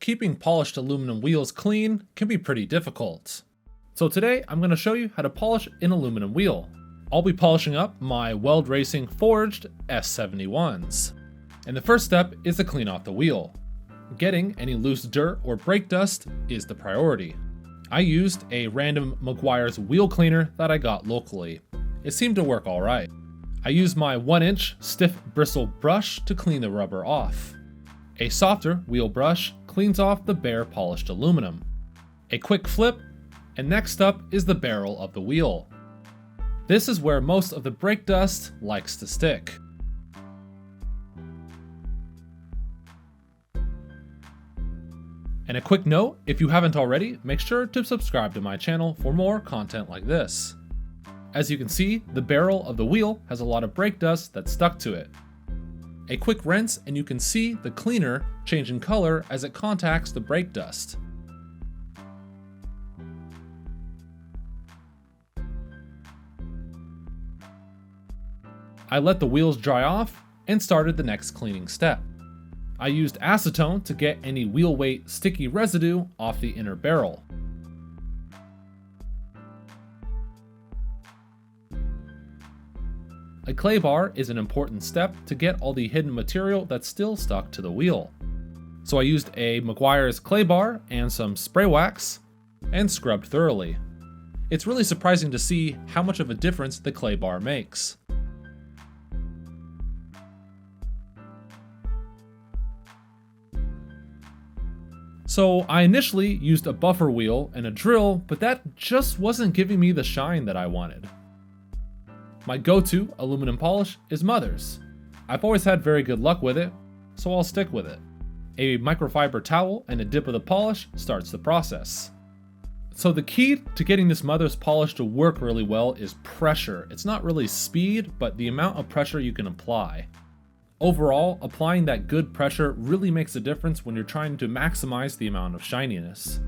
keeping polished aluminum wheels clean can be pretty difficult. So today I'm going to show you how to polish an aluminum wheel. I'll be polishing up my WELD Racing forged S71s. And the first step is to clean off the wheel. Getting any loose dirt or brake dust is the priority. I used a random Meguiar's wheel cleaner that I got locally. It seemed to work alright. I used my 1-inch stiff bristle brush to clean the rubber off. A softer wheel brush cleans off the bare polished aluminum. A quick flip, and next up is the barrel of the wheel. This is where most of the brake dust likes to stick. And a quick note, if you haven't already, make sure to subscribe to my channel for more content like this. As you can see, the barrel of the wheel has a lot of brake dust that stuck to it. A quick rinse and you can see the cleaner change in color as it contacts the brake dust. I let the wheels dry off and started the next cleaning step. I used acetone to get any wheel weight sticky residue off the inner barrel. A clay bar is an important step to get all the hidden material that's still stuck to the wheel. So I used a Meguiar's clay bar and some spray wax and scrubbed thoroughly. It's really surprising to see how much of a difference the clay bar makes. So I initially used a buffer wheel and a drill, but that just wasn't giving me the shine that I wanted. My go-to aluminum polish is Mother's. I've always had very good luck with it, so I'll stick with it. A microfiber towel and a dip of the polish starts the process. So the key to getting this Mother's polish to work really well is pressure. It's not really speed, but the amount of pressure you can apply. Overall, applying that good pressure really makes a difference when you're trying to maximize the amount of shininess.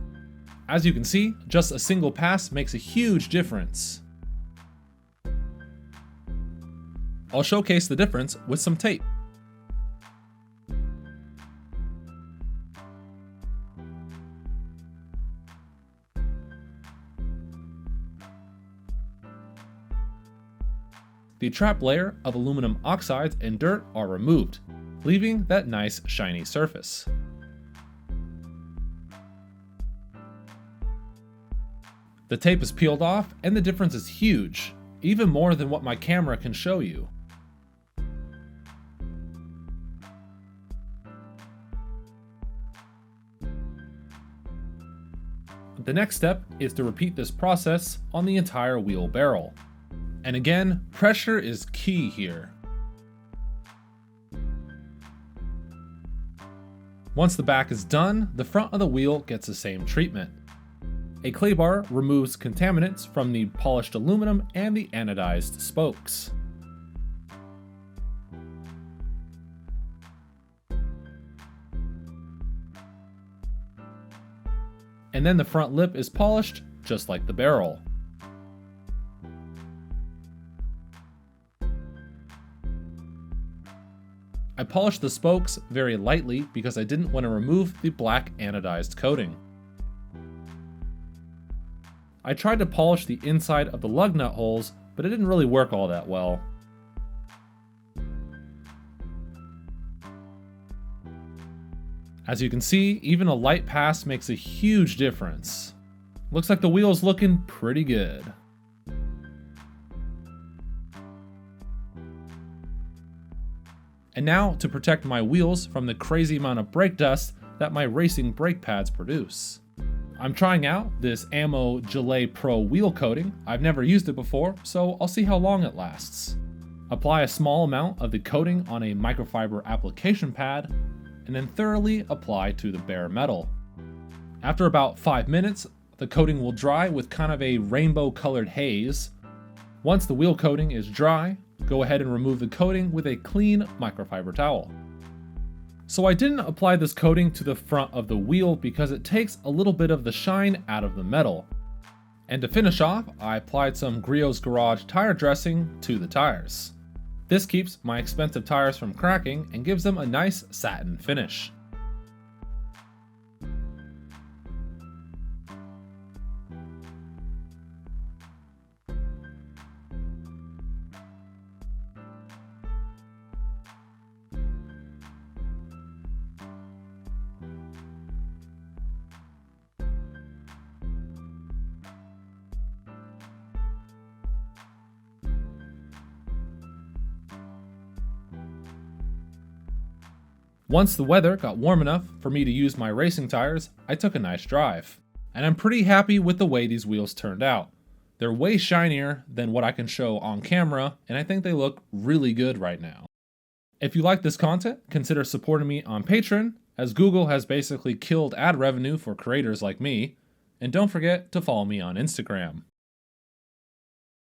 As you can see, just a single pass makes a huge difference. I'll showcase the difference with some tape. The trap layer of aluminum oxides and dirt are removed, leaving that nice shiny surface. The tape is peeled off and the difference is huge, even more than what my camera can show you. The next step is to repeat this process on the entire wheel barrel. And again, pressure is key here. Once the back is done, the front of the wheel gets the same treatment. A clay bar removes contaminants from the polished aluminum and the anodized spokes. And then the front lip is polished just like the barrel. I polished the spokes very lightly because I didn't want to remove the black anodized coating. I tried to polish the inside of the lug nut holes, but it didn't really work all that well. As you can see, even a light pass makes a huge difference. Looks like the wheel's looking pretty good. And now to protect my wheels from the crazy amount of brake dust that my racing brake pads produce. I'm trying out this Ammo Gelée Pro wheel coating. I've never used it before, so I'll see how long it lasts. Apply a small amount of the coating on a microfiber application pad, and then thoroughly apply to the bare metal. After about 5 minutes, the coating will dry with kind of a rainbow colored haze. Once the wheel coating is dry, go ahead and remove the coating with a clean microfiber towel. So I didn't apply this coating to the front of the wheel because it takes a little bit of the shine out of the metal. And to finish off, I applied some Griot's Garage tire dressing to the tires. This keeps my expensive tires from cracking and gives them a nice satin finish. Once the weather got warm enough for me to use my racing tires, I took a nice drive. And I'm pretty happy with the way these wheels turned out. They're way shinier than what I can show on camera, and I think they look really good right now. If you like this content, consider supporting me on Patreon, as Google has basically killed ad revenue for creators like me. And don't forget to follow me on Instagram.